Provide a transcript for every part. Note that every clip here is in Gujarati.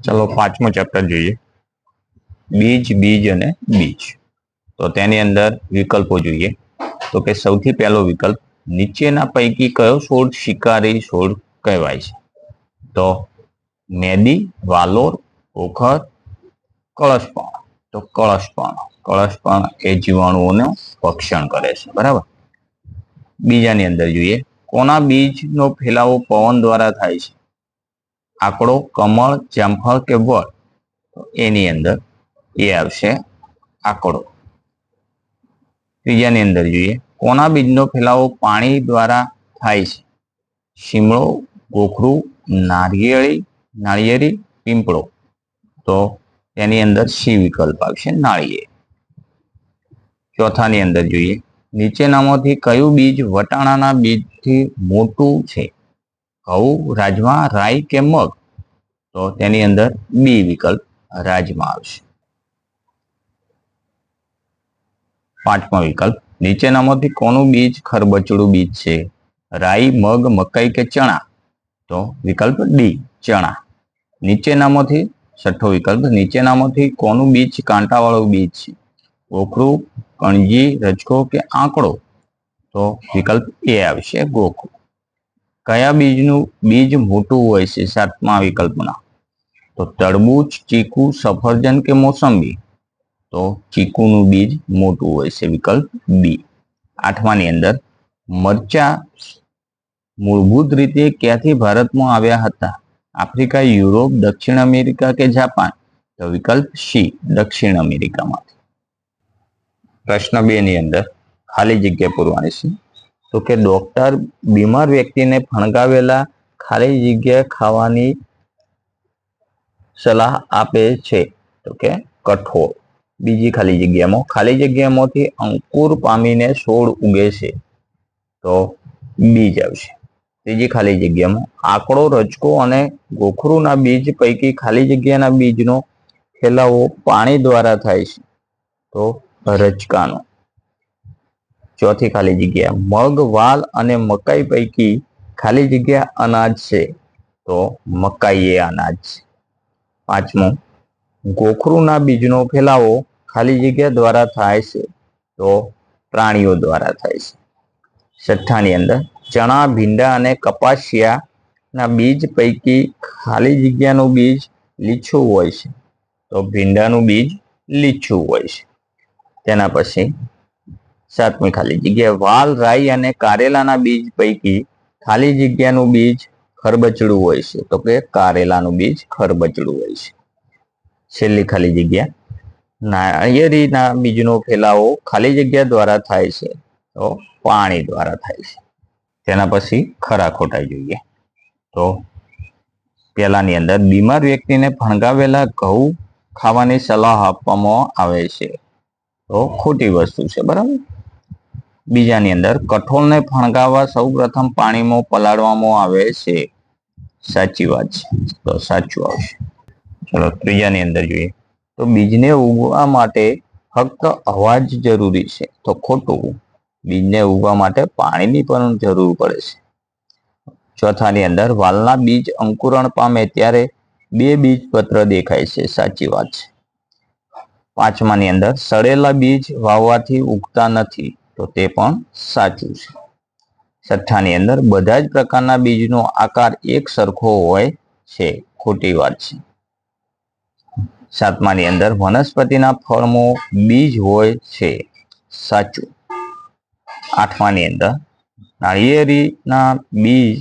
ચલો પાંચમો ચેપ્ટર જોઈએ, બીજ, બીજ અને બીજ. તો તેની અંદર વિકલ્પો જોઈએ. તો કે સૌથી પહેલો વિકલ્પ, નીચેના પૈકી કયો છોડ શિકારી છોડ કહેવાય છે? તો મેદી, વાલોર, ઓખર, કળશપર્ણ. તો કળશપર્ણ એ જીવાણુઓનું ભક્ષણ કરે છે, બરાબર. બીજાની અંદર જોઈએ, કોના બીજનો ફેલાવો પવન દ્વારા થાય છે? આકડો, કમળ, જામફળ કે વડ? તો એની અંદર એ આવશે આકડો. ત્રીજાની અંદર જોઈએ, કોના બીજનો ફેલાવો પાણી દ્વારા થાય છે? શીમળો, ગોખરું, નાળિયેરી, પીંપળો? તો તેની અંદર સી વિકલ્પ આવશે, નાળિયેર. ચોથાની અંદર જોઈએ, નીચેનામાંથી કયું બીજ વટાણાના બીજથી મોટું છે? ઘઉં, રાજમા, રાઈ કે મગ? તો તેની અંદર બી વિકલ્પ રાજમા આવશે. પાંચમો વિકલ્પ, નીચેનામાંથી કોનું બીજ ખરબચડું બીજ છે? રાઈ, મગ, મકાઈ કે ચણા? તો વિકલ્પ ડી, ચણા. નીચેનામાંથી છઠ્ઠો વિકલ્પ, નીચેનામાંથી કોનું બીજ કાંટાવાળું બીજ છે? ગોખરું, કણજી, રજકો કે આંકડો? તો વિકલ્પ એ આવશે, ગોખરું. કયા બીજનું બીજ મોટું હોય છે સાતમા વિકલ્પના? તો તરબૂચ, ચીકુ, સફરજન કે મોસંબી? તો ચીકુનું બીજ મોટું હોય છે, વિકલ્પ બી. આઠમાની અંદર, મરચા મૂળભૂત રીતે ક્યાંથી ભારતમાં આવ્યા હતા? આફ્રિકા, યુરોપ, દક્ષિણ અમેરિકા કે જાપાન? તો વિકલ્પ સી, દક્ષિણ અમેરિકામાંથી. પ્રશ્ન 2 ની અંદર ખાલી જગ્યા પૂરવાની છે. તો કે ડોક્ટર બીમાર વ્યક્તિને ફણગાવેલા ખાલી જગ્યા ખાવાની સલાહ આપે છે. તો કે કઠોળ. બીજી ખાલી જગ્યામાંથી અંકુર પામીને છોડ ઉગે છે. તો બીજ આવશે. ત્રીજી ખાલી જગ્યામાં, આકડો, રજકો અને ગોખરુના બીજ પૈકી ખાલી જગ્યાના બીજનો ફેલાવો પાણી દ્વારા થાય છે. તો રજકાનો. ચોથી ખાલી જગ્યા, મગ, વાલ અને મકાઈ પૈકી ખાલી જગ્યા અનાજ છે. તો મકાઈ એ અનાજ છે. પાંચમું, ગોખરુના બીજનો ફેલાવો ખાલી જગ્યા દ્વારા થાય છે. તો પ્રાણીઓ દ્વારા થાય છે. છઠ્ઠાની અંદર, ચણા, ભીંડા અને કપાસિયાના બીજ પૈકી ખાલી જગ્યાનું બીજ લીછું હોય છે. તો ભીંડાનું બીજ લીછું હોય છે. તેના પછી સાતમી ખાલી જગ્યા, વાલ, રાઈ અને કારેલાના બીજ પૈકી ખાલી જગ્યાનું બીજ ખરબચડું હોય છે. તો કે કારેલાનું બીજ ખરબચડું હોય છે. છેલ્લી ખાલી જગ્યા, નાળિયેરીના બીજનો ફેલાવો ખાલી જગ્યા દ્વારા થાય છે. તો પાણી દ્વારા થાય છે. તેના પછી ખરા ખોટા જોઈએ. તો પહેલાની અંદર, બીમાર વ્યક્તિને ફણગાવેલા ઘઉં ખાવાની સલાહ આપવામાં આવે છે. તો ખોટી વસ્તુ છે, બરાબર. બીજાની અંદર, કઠોળને ફણગાવવા સૌ પ્રથમ પાણીમાં પલાળવામાં આવે છે. સાચી વાત છે, તો સાચું આવશે. ચલો ત્રીજાની અંદર જોઈએ, તો બીજને ઉગવા માટે ફક્ત હવા જ જરૂરી છે. તો ખોટું. બીજને ઉગવા માટે પાણીની પણ જરૂર પડે છે. ચોથાની અંદર, વાલના બીજ અંકુરણ પામે ત્યારે બે બીજપત્ર દેખાય છે. સાચી વાત છે. પાંચમાની અંદર, સડેલા બીજ વાવવાથી ઉગતા નથી. તો તે પણ સાચું છે. છઠ્ઠાની અંદર, બધા જ પ્રકારના બીજનો આકાર એક સરખો હોય છે. ખોટી વાત છે. સાતમાની અંદર, વનસ્પતિના ફળમાં બીજ હોય છે. સાચું. આઠમાની અંદર, નાળિયેરીના બીજ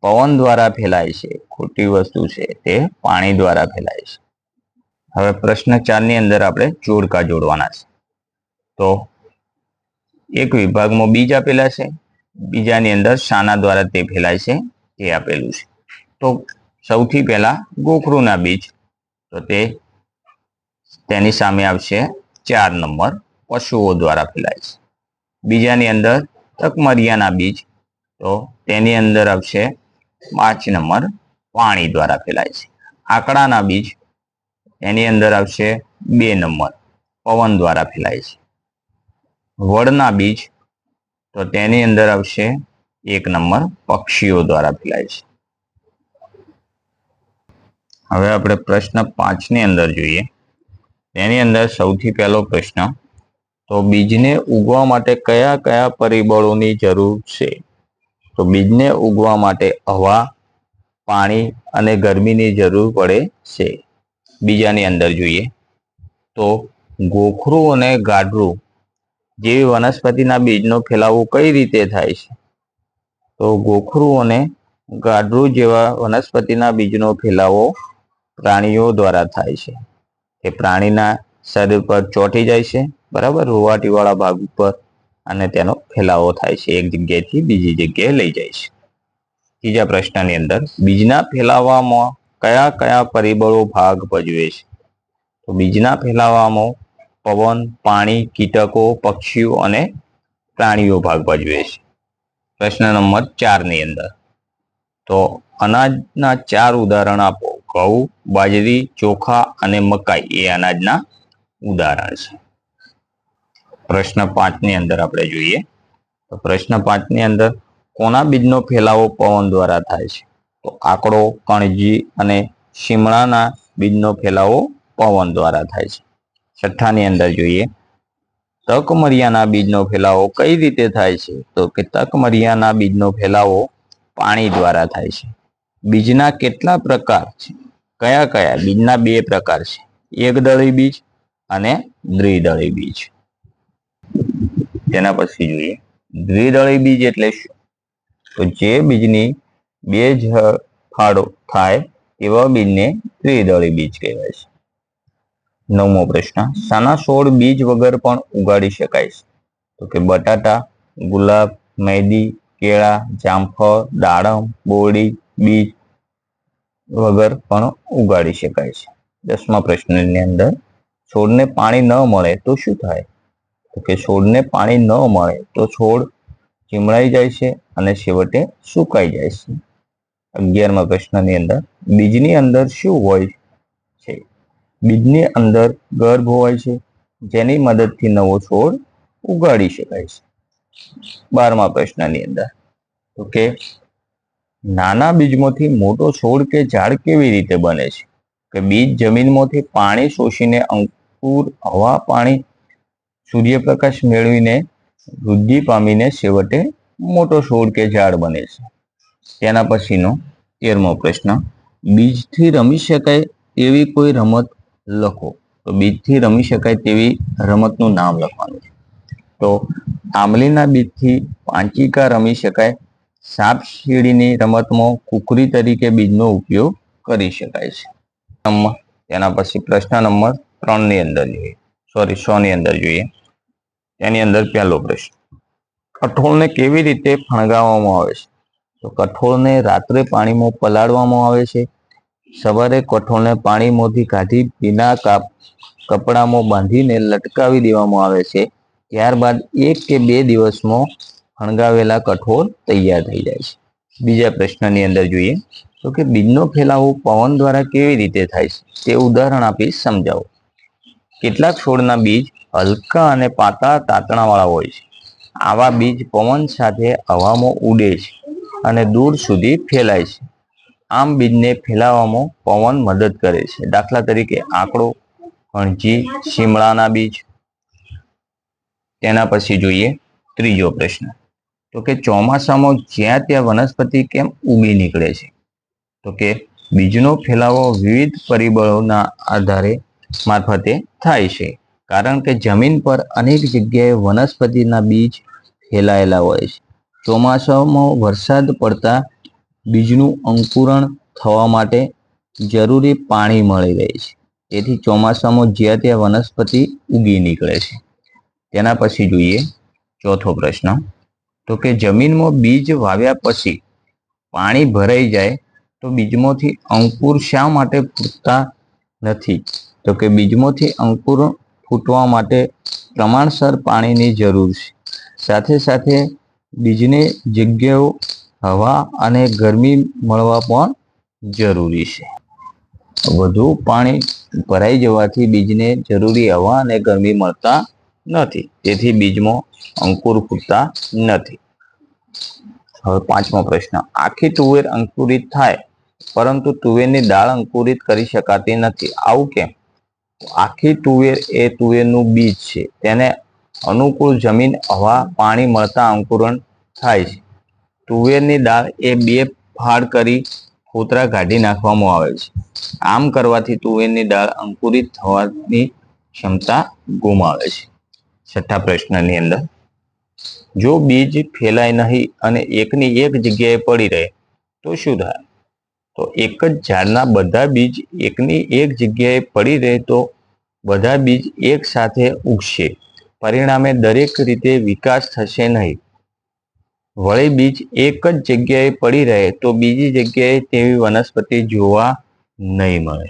પવન દ્વારા ફેલાય છે. ખોટી વસ્તુ છે, તે પાણી દ્વારા ફેલાય છે. હવે પ્રશ્ન 4 ની અંદર આપણે જોડકા જોડવાના છે. તો એક વિભાગમાં બીજ આપેલા છે, બીજાની અંદર શાના દ્વારા તે ફેલાય છે તે આપેલું છે. તો સૌથી પહેલા ગોખરુના બીજ, તો તેની સામે આવશે 4 નંબર, પશુઓ દ્વારા ફેલાય છે. બીજાની અંદર તકમરિયાના બીજ, તો તેની અંદર આવશે 5 નંબર, પાણી દ્વારા ફેલાય છે. આકડાના બીજ, એની અંદર આવશે 2 નંબર, પવન દ્વારા ફેલાય છે. વડના બીજ, તો તેની અંદર આવશે 1 નંબર, પક્ષીઓ દ્વારા ફેલાય છે. હવે આપણે પ્રશ્ન 5 ની અંદર જોઈએ. તેની અંદર સૌથી પહેલો પ્રશ્ન, તો બીજને ઉગવા માટે કયા કયા પરિબળોની જરૂર છે? તો બીજને ઉગવા માટે હવા, પાણી અને ગરમીની જરૂર પડે છે. બીજાની અંદર જોઈએ તો ગોખરું અને ગાડરું જેવી વનસ્પતિના બીજનો ફેલાવો કઈ રીતે થાય છે? તો ગોખરું અને ગાડરું જેવા વનસ્પતિના બીજનો ફેલાવો પ્રાણીઓ દ્વારા થાય છે. એ પ્રાણીના શરીર પર ચોંટી જાય છે, બરાબર, રૂવાટીવાળા ભાગ ઉપર, અને તેનો ફેલાવો થાય છે, એક જગ્યાએથી બીજી જગ્યાએ લઈ જાય છે. ત્રીજા પ્રશ્નની અંદર બીજના ફેલાવામાં કયા કયા પરિબળો ભાગ ભજવે છે? તો બીજના ફેલાવામાં પવન, પાણી, કીટકો, પક્ષીઓ અને પ્રાણીઓ ભાગ ભજવે છે. પ્રશ્ન નંબર 4 ની અંદર તો અનાજના 4 ઉદાહરણ આપો. ઘઉં, બાજરી, ચોખા અને મકાઈ એ અનાજના ઉદાહરણ છે. પ્રશ્ન 5 ની અંદર આપણે જોઈએ તો પ્રશ્ન 5 ની અંદર કોના બીજનો ફેલાવો પવન દ્વારા થાય છે? તો આકડો, કણજી અને શીમળાના બીજનો ફેલાવો પવન દ્વારા થાય છે. છઠ્ઠાની અંદર જોઈએ તકમરિયાના બીજનો ફેલાવો કઈ રીતે થાય છે? તો કે તકમરિયાના બીજનો ફેલાવો પાણી દ્વારા થાય છે. બીજના કેટલા પ્રકાર છે? કયા કયા? બીજના 2 પ્રકાર છે, એકદળી બીજ અને દ્વિદળી બીજ. તેના પછી જોઈએ દ્વિદળી બીજ એટલે શું? તો જે બીજની 2 ફાળો થાય તેવા બીજને દ્વિદળી બીજ કહેવાય છે. 9મો પ્રશ્ન, શાના છોડ બીજ વગર પણ ઉગાડી શકાય છે? તો કે બટાટા, ગુલાબ, મહેંદી, કેળા, જામફળ, દાડમ, બોરડી બીજ વગર પણ ઉગાડી શકાય છે. 10મા પ્રશ્નની અંદર છોડને પાણી ન મળે તો શું થાય? તો કે છોડને પાણી ન મળે તો છોડ ચીમળાઈ જાય છે અને છેવટે સુકાઈ જાય છે. 11મા પ્રશ્નની અંદર બીજની અંદર શું હોય છે? બીજની અંદર ગર્ભ હોય છે, જેની મદદથી નવો છોડ ઉગાડી શકાય છે. 12મા પ્રશ્નની અંદર તો કે નાના બીજમાંથી મોટો છોડ કે ઝાડ કેવી રીતે બને છે? કે બીજ જમીનમાંથી પાણી શોષીને અંકુર, હવા, પાણી, સૂર્યપ્રકાશ મેળવીને વૃદ્ધિ પામીને છેવટે મોટો છોડ કે ઝાડ બને છે. તેના પછીનો 13મો પ્રશ્ન, બીજથી રમી શકાય તેવી કોઈ રમત લખો. તો બીજથી રમી શકાય તેવી રમતનું નામ લખવાનું છે. તો આંબલીના બીજથી પાંચિકા રમી શકાય. સાપ સીડીની રમતમાં કુકરી તરીકે બીજનો ઉપયોગ કરી શકાય છે. તેના પછી પ્રશ્ન નંબર 3 ની અંદર જોઈએ, 100 ની અંદર જોઈએ. તેની અંદર પહેલો પ્રશ્ન, કઠોળને કેવી રીતે ફણગાવવામાં આવે છે? તો કઠોળને રાત્રે પાણીમાં પલાળવામાં આવે છે. સવારે કઠોળને પાણીમાંથી કાઢી ભીના કપડામાં બાંધીને લટકાવી દેવામાં આવે છે. ત્યારબાદ 1 કે 2 દિવસમાં ફણગાવેલા કઠોળ તૈયાર થઈ જાય છે. બીજા પ્રશ્નની અંદર જોઈએ તો કે બીજનો ફેલાવો પવન દ્વારા કેવી રીતે થાય છે? તે ઉદાહરણ આપી સમજાવો. કેટલાક છોડના બીજ હલકા અને પાતળા તાંતણાવાળા હોય છે. આવા બીજ પવન સાથે હવામાં ઉડે છે અને દૂર સુધી ફેલાય છે. આમ બીજને ફેલાવવામાં પવન મદદ કરે છે. દાખલા તરીકે આકડો, કણજી, શીમળાના બીજ. તેના પછી જોઈએ ત્રીજો પ્રશ્ન, તો કે ચોમાસામાં જ્યાં ત્યાં વનસ્પતિ કેમ ઉગી નીકળે છે? તો કે બીજનો ફેલાવો વિવિધ પરિબળોના આધારે મારફતે થાય છે. કારણ કે જમીન પર અનેક જગ્યાએ વનસ્પતિના બીજ ફેલાયેલા હોય છે. ચોમાસામાં વરસાદ પડતા બીજનું અંકુરણ થવા માટે જરૂરી પાણી મળી રહે છે. તેથી ચોમાસામાં જ્યાં ત્યાં વનસ્પતિ ઉગી નીકળે છે. તેના પછી જોઈએ ચોથો પ્રશ્ન, તો કે જમીનમાં બીજ વાવ્યા પછી પાણી ભરાઈ જાય તો બીજમાંથી અંકુર શા માટે ફૂટતા નથી? તો કે બીજમાંથી અંકુર ફૂટવા માટે પ્રમાણસર પાણીની જરૂર છે. સાથે સાથે બીજની જગ્યાઓ હવા અને ગરમી મળવા પણ જરૂરી છે. વધુ પાણી ભરાઈ જવાથી બીજને જરૂરી હવા અને ગરમી મળતા નથી. તેથી બીજમાં અંકુર ફૂટતા નથી. હવે 5મો પ્રશ્ન, આખી તુવેર અંકુરિત થાય પરંતુ તુવેરની દાળ અંકુરિત કરી શકાતી નથી. આવું કેમ? આખી તુવેર એ તુવેરનું બીજ છે. તેને અનુકૂળ જમીન, હવા, પાણી મળતા અંકુરણ થાય છે. તુવેરની દાળ એ 2 ફાડ કરી ફોતરા કાઢી નાખવામાં આવે છે. આમ કરવાથી તુવેરની દાળ અંકુરિત થવાની ક્ષમતા ગુમાવે છે. છઠ્ઠા પ્રશ્નની અંદર, જો બીજ ફેલાય નહીં અને એકની એક જગ્યાએ પડી રહે તો શું થાય? તો એક જ ઝાડના બધા બીજ એકની એક જગ્યાએ પડી રહે તો બધા બીજ એક સાથે ઉગશે. પરિણામે દરેક રીતે વિકાસ થશે નહીં. વળી બીજ એક જ જગ્યાએ પડી રહે તો બીજી જગ્યાએ તેવી વનસ્પતિ જોવા નહીં મળે.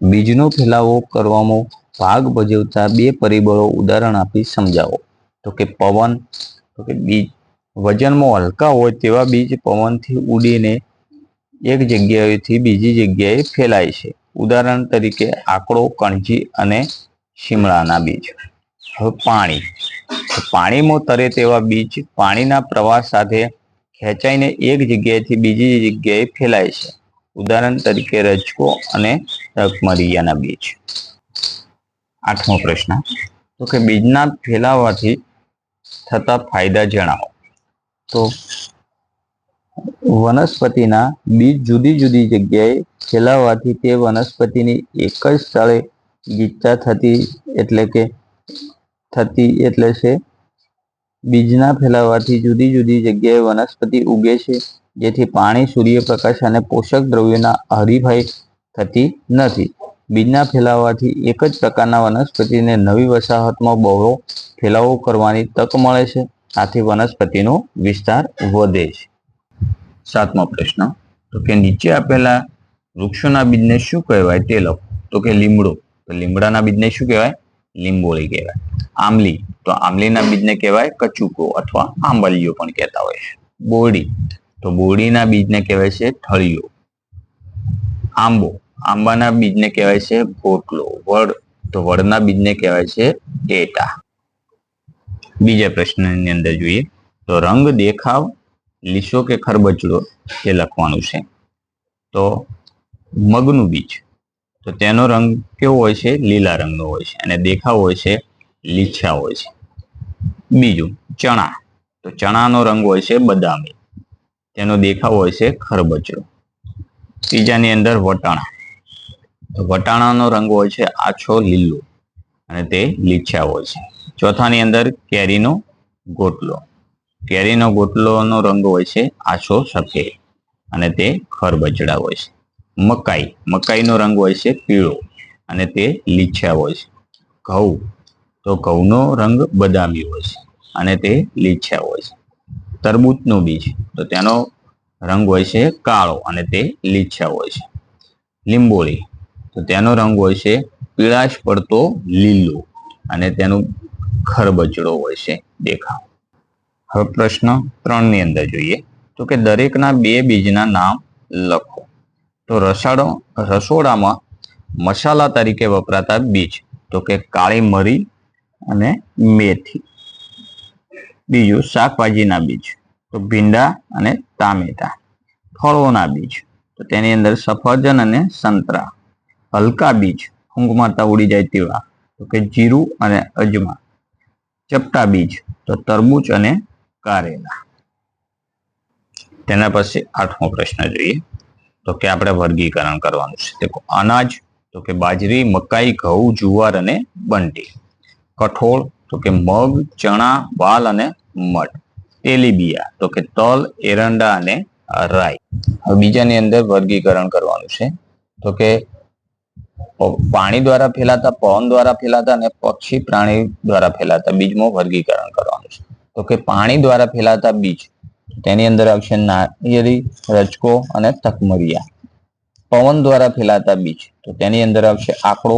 બીજનો ફેલાવો કરવામાં ભાગ ભજવતા 2 પરિબળો ઉદાહરણ આપી સમજાવો. તો કે પવન, તો કે બીજ વજનમાં હલકા હોય તેવા બીજ પવનથી ઉડીને એક જગ્યાએથી બીજી જગ્યાએ ફેલાય છે. ઉદાહરણ તરીકે આકડો, કણજી અને શિમળાના બીજ. હવે પાણી, પાણીમાં તરે તેવા બીજ પાણીના પ્રવાહ સાથે ખેંચાઈને એક જગ્યાએથી બીજી જગ્યાએ ફેલાય છે. ઉદાહરણ તરીકે રજકો અને તકમરિયાના બીજ. આઠમો પ્રશ્ન, તો કે બીજના ફેલાવાથી થતા ફાયદા જણાવો. તો વનસ્પતિના બીજ જુદી જુદી જગ્યાએ ફેલાવાથી તે વનસ્પતિની એક જ સ્થળે ગીચતા થતી એટલે છે. બીજના ફેલાવાથી જુદી જુદી જગ્યાએ વનસ્પતિ ઉગે છે, જેથી પાણી, સૂર્યપ્રકાશ અને પોષક દ્રવ્યોના હરીફાઈ થતી નથી. બીજના ફેલાવાથી એક જ પ્રકારના વનસ્પતિને નવી વસાહતમાં બહોળો ફેલાવો કરવાની તક મળે છે. આથી વનસ્પતિનો વિસ્તાર વધે છે. સાતમો પ્રશ્ન, તો કે નીચે આપેલા વૃક્ષોના બીજને શું કહેવાય તે લખો. તો કે લીમડો, તો લીમડાના બીજને શું કહેવાય? લીંબોળી કહેવાય. આંબલી, તો આંબલીના બીજને કહેવાય કચુકો અથવા આંબલિયો પણ કહેતા હોય છે. બોરડી, તો બોરડીના બીજને કહેવાય છે ઠળિયો. આંબો, આંબાના બીજને કહેવાય છે ગોટલો. વડ, તો વડના બીજને કહેવાય છે ટેટા. બીજા પ્રશ્નની અંદર જોઈએ તો રંગ, દેખાવ, લીસો કે ખરબચડો એ લખવાનું છે. તો મગનું બીજ, તો તેનો રંગ કેવો હોય છે? લીલા રંગનો હોય છે અને દેખાવ હોય છે લીછા હોય છે. બીજું ચણા, તો ચણાનો રંગ હોય છે બદામી, તેનો દેખાવ હોય છે ખરબચડો. ત્રીજાની અંદર વટાણા, તો વટાણાનો રંગ હોય છે આછો લીલો અને તે લીછા હોય છે. ચોથાની અંદર કેરીનો ગોટલો, કેરીનો ગોટલોનો રંગ હોય છે આછો સફેદ અને તે ખરબચડા હોય છે. મકાઈ, મકાઈનો રંગ હોય છે પીળો અને તે લીછા હોય છે. ઘઉં, તો ઘઉંનો રંગ બદામી હોય છે અને તે લીછા હોય છે. તરબૂચનું બીજ, તો તેનો રંગ હોય છે કાળો અને તે લીછા હોય છે. લીંબોળી, તો તેનો રંગ હોય છે પીળાશ પડતો લીલો અને તેનું ખરબચડો હોય છે દેખાવ. હવે પ્રશ્ન 3 ની અંદર જોઈએ તો કે દરેકના 2 બીજના નામ લખો. તો રસોડામાં મસાલા તરીકે વપરાતા બીજ, તો કે કાળી મરી અને મેથી. બીજું શાકભાજીના બીજ, તો ભીંડા અને ટામેટા. ફળોના બીજ, તો તેની અંદર સફરજન અને સંતરા. હલકા બીજ, ઊંઘ મારતા ઉડી જાય તેવા, તો કે જીરું અને અજમા. ચપટા બીજ, તો તરબૂચ અને કારેલા. તેના પછી 8મો પ્રશ્ન જોઈએ તો કે આપણે વર્ગીકરણ કરવાનું છે. દેખો અનાજ, તો કે બાજરી, મકાઈ, ઘઉં, જુવાર અને બંટી. કઠોળ, તો કે મગ, ચણા, વાલ અને મઠ. તેલીબિયા, તો કે તલ, એરંડા અને રાઈ. હવે બીજાની અંદર વર્ગીકરણ કરવાનું છે. તો કે પાણી દ્વારા ફેલાતા, પવન દ્વારા ફેલાતા અને પક્ષી પ્રાણી દ્વારા ફેલાતા બીજમાં વર્ગીકરણ કરવાનું છે. તો કે પાણી દ્વારા ફેલાતા બીજ, તેની અંદર આવશે નારિયેળી, રજકો અને તકમરિયા. પવન દ્વારા ફેલાતા બીજ, તો તેની અંદર આવશે આકડો,